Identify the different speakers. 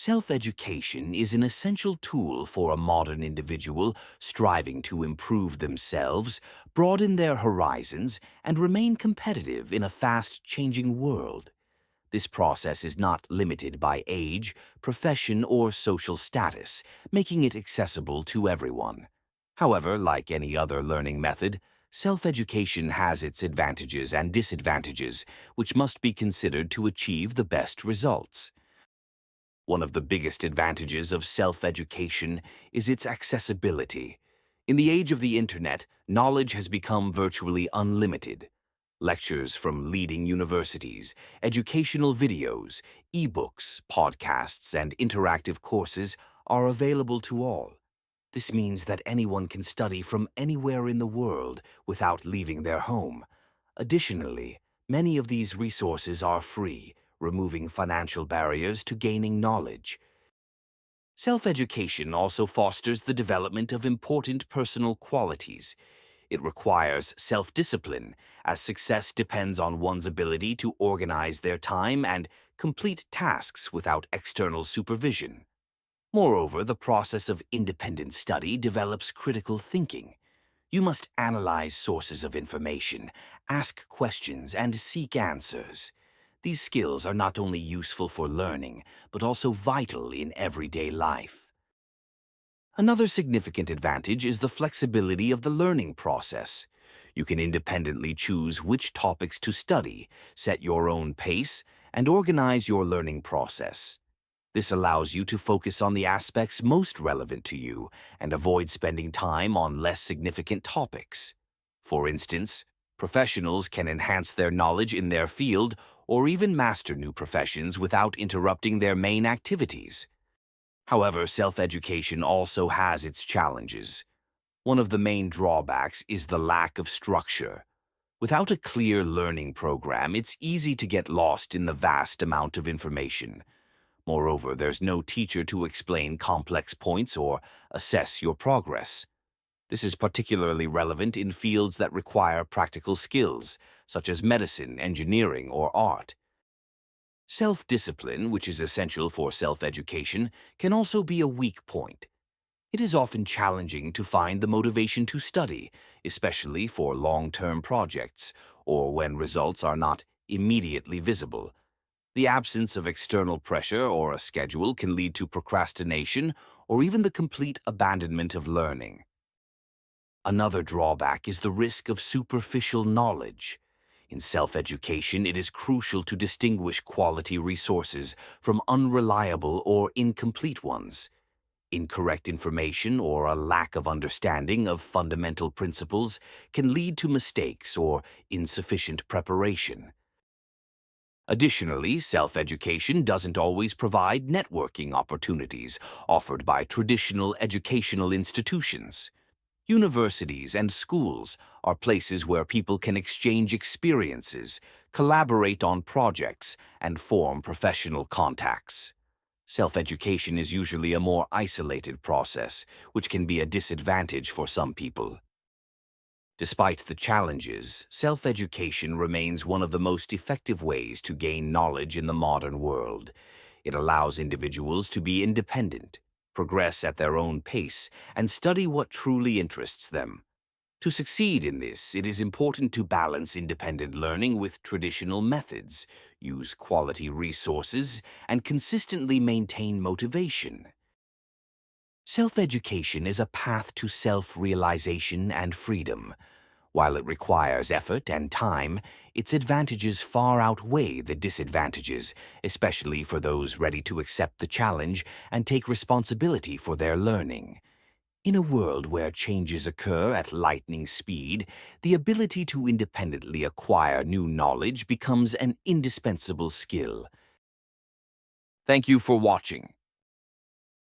Speaker 1: Self-education is an essential tool for a modern individual striving to improve themselves, broaden their horizons, and remain competitive in a fast-changing world. This process is not limited by age, profession, or social status, making it accessible to everyone. However, like any other learning method, self-education has its advantages and disadvantages, which must be considered to achieve the best results. One of the biggest advantages of self-education is its accessibility. In the age of the internet, knowledge has become virtually unlimited. Lectures from leading universities, educational videos, ebooks, podcasts, and interactive courses are available to all. This means that anyone can study from anywhere in the world without leaving their home. Additionally, many of these resources are free, removing financial barriers to gaining knowledge. Self-education also fosters the development of important personal qualities. It requires self-discipline, as success depends on one's ability to organize their time and complete tasks without external supervision. Moreover, the process of independent study develops critical thinking. You must analyze sources of information, ask questions, and seek answers. These skills are not only useful for learning, but also vital in everyday life. Another significant advantage is the flexibility of the learning process. You can independently choose which topics to study, set your own pace, and organize your learning process. This allows you to focus on the aspects most relevant to you and avoid spending time on less significant topics. For instance, professionals can enhance their knowledge in their field or even master new professions without interrupting their main activities. However, self-education also has its challenges. One of the main drawbacks is the lack of structure. Without a clear learning program, it's easy to get lost in the vast amount of information. Moreover, there's no teacher to explain complex points or assess your progress. This is particularly relevant in fields that require practical skills, such as medicine, engineering, or art. Self-discipline, which is essential for self-education, can also be a weak point. It is often challenging to find the motivation to study, especially for long-term projects, or when results are not immediately visible. The absence of external pressure or a schedule can lead to procrastination or even the complete abandonment of learning. Another drawback is the risk of superficial knowledge. In self-education, it is crucial to distinguish quality resources from unreliable or incomplete ones. Incorrect information or a lack of understanding of fundamental principles can lead to mistakes or insufficient preparation. Additionally, self-education doesn't always provide networking opportunities offered by traditional educational institutions. Universities and schools are places where people can exchange experiences, collaborate on projects, and form professional contacts. Self-education is usually a more isolated process, which can be a disadvantage for some people. Despite the challenges, self-education remains one of the most effective ways to gain knowledge in the modern world. It allows individuals to be independent, progress at their own pace, and study what truly interests them. To succeed in this, it is important to balance independent learning with traditional methods, use quality resources, and consistently maintain motivation. Self-education is a path to self-realization and freedom. While it requires effort and time, its advantages far outweigh the disadvantages, especially for those ready to accept the challenge and take responsibility for their learning. In a world where changes occur at lightning speed, the ability to independently acquire new knowledge becomes an indispensable skill. Thank you for watching.